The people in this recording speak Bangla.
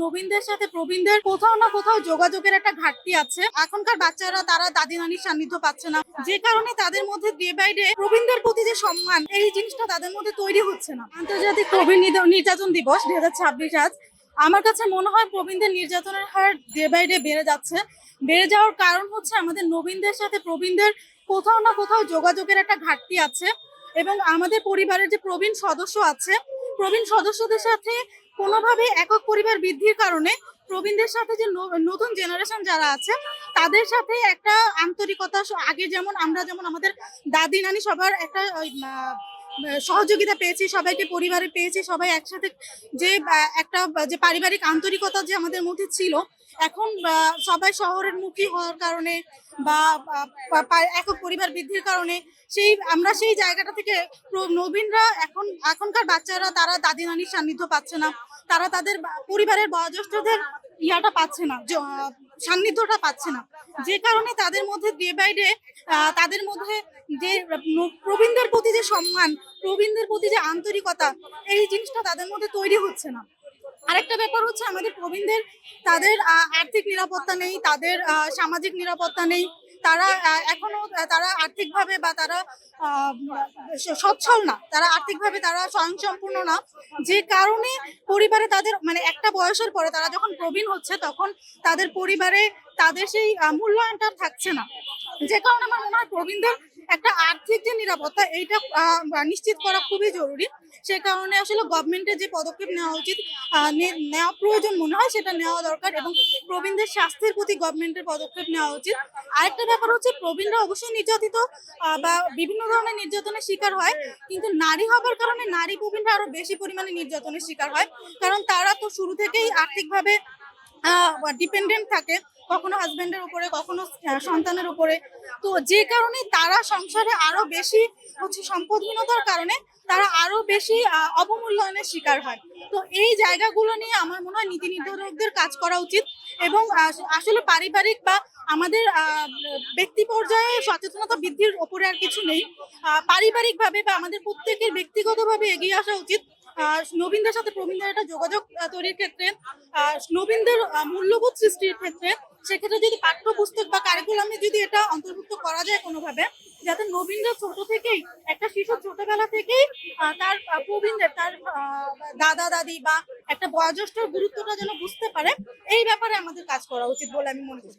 নবীনদের সাথে প্রবীণদের কোথাও না কোথাও যোগাযোগের একটা ঘাটতি আছে। এখনকার বাচ্চারা তারা দাদি নানির সান্নিধ্য পাচ্ছে না, যে কারণে তাদের মধ্যে ডে বাই ডে প্রবীণদের প্রতি যে সম্মান, এই জিনিসটা তাদের মধ্যে তৈরি হচ্ছে না। আন্তর্জাতিক প্রবীণ নির্যাতন দিবস 2026 আজ। আমার কাছে মনে হয় প্রবীণদের নির্যাতনের হার ডে বাই ডে বেড়ে যাচ্ছে। বেড়ে যাওয়ার কারণ হচ্ছে আমাদের নবীনদের সাথে প্রবীণদের কোথাও না কোথাও যোগাযোগের একটা ঘাটতি আছে, এবং আমাদের পরিবারের যে প্রবীণ সদস্য আছে, প্রবীণ সদস্যদের সাথে কোনোভাবে একক পরিবার বৃদ্ধির কারণে প্রবীণদের সাথে যে নতুন জেনারেশন যারা আছে তাদের সাথে একটা আন্তরিকতা, আগে যেমন আমরা যেমন আমাদের দাদি নানি সবার একটা সহযোগিতা পেয়েছি, সবাইকে পরিবারে পেয়েছি, সবাই একসাথে যে একটা যে পারিবারিক আন্তরিকতা যে আমাদের মধ্যে ছিল, এখন সবাই শহরের মুখী হওয়ার কারণে বা একক পরিবার বৃদ্ধির কারণে আমরা সেই জায়গাটা থেকে নবীনরা এখনকার বাচ্চারা তারা দাদি নানির সান্নিধ্য পাচ্ছে না, তারা তাদের পরিবারের বয়োজ্যেষ্ঠদের ইয়াটা পাচ্ছে না, সান্নিধ্যটা পাচ্ছে না, যে কারণে তাদের মধ্যে ডে বাই ডে তাদের মধ্যে যে প্রবীণদের প্রতি যে সম্মান, প্রবীণদের প্রতি যে আন্তরিকতা, এই জিনিসটা তাদের মধ্যে তৈরি হচ্ছে না। আরেকটা ব্যাপার হচ্ছে আমাদের প্রবীণদের তাদের আর্থিক নিরাপত্তা নেই, তাদের সামাজিক নিরাপত্তা নেই, তারা এখনো তারা আর্থিকভাবে বা তারা সচ্ছল না, তারা আর্থিকভাবে তারা স্বয়ংসম্পূর্ণ না, যে কারণে পরিবারে তাদের মানে একটা বয়সের পরে তারা যখন প্রবীণ হচ্ছে তখন তাদের পরিবারে তাদের সেই মূল্যায়নটা থাকছে না, যে কারণে আমার মনে হয় প্রবীণদের একটা আর্থিক যে নিরাপত্তা এইটা নিশ্চিত করা খুবই জরুরি। সে কারণে আসলে গভর্নমেন্টের যে পদক্ষেপ নেওয়া উচিত, নেওয়া প্রয়োজন মনে হয় সেটা নেওয়া দরকার, এবং প্রবীণদের স্বাস্থ্যের প্রতি গভর্নমেন্টের পদক্ষেপ নেওয়া উচিত। আরেকটা ব্যাপার হচ্ছে প্রবীণরা অবশ্যই নির্যাতিত বা বিভিন্ন ধরনের নির্যাতনের শিকার হয়, কিন্তু নারী হবার কারণে নারী প্রবীণরা আরো বেশি পরিমাণে নির্যাতনের শিকার হয়, কারণ তারা তো শুরু থেকেই আর্থিকভাবে ডিপেন্ডেন্ট থাকে, কখনো হাজবেন্ডের উপরে, কখনো সন্তানের উপরে। তো যে কারণে তারা সংসারে আরো বেশি হচ্ছে সম্পদহীনতার কারণে তারা আরো বেশি অবমূল্যায়নের শিকার হয়। তো এই জায়গাগুলো নিয়ে আমার মনে হয় নীতি নির্ধারকদের কাজ করা উচিত, এবং আসলে পারিবারিক বা আমাদের ব্যক্তি পর্যায়ে সচেতনতা বৃদ্ধির ওপরে আর কিছু নেই, পারিবারিক ভাবে বা আমাদের প্রত্যেকের ব্যক্তিগতভাবে এগিয়ে আসা উচিত নবীনদের সাথে প্রবীণদের একটা যোগাযোগ তৈরির ক্ষেত্রে, নবীনদের মূল্যবোধ সৃষ্টির ক্ষেত্রে। সেক্ষেত্রে যদি পাঠ্যপুস্তক বা কারিকুলামে যদি এটা অন্তর্ভুক্ত করা যায় কোনোভাবে, যাতে নবীনরা ছোট থেকেই, একটা শিশু ছোটবেলা থেকেই তার প্রবীণদের, তার দাদা দাদি বা একটা বয়োজ্যেষ্ঠর গুরুত্বটা যেন বুঝতে পারে, এই ব্যাপারে আমাদের কাজ করা উচিত বলে আমি মনে করি।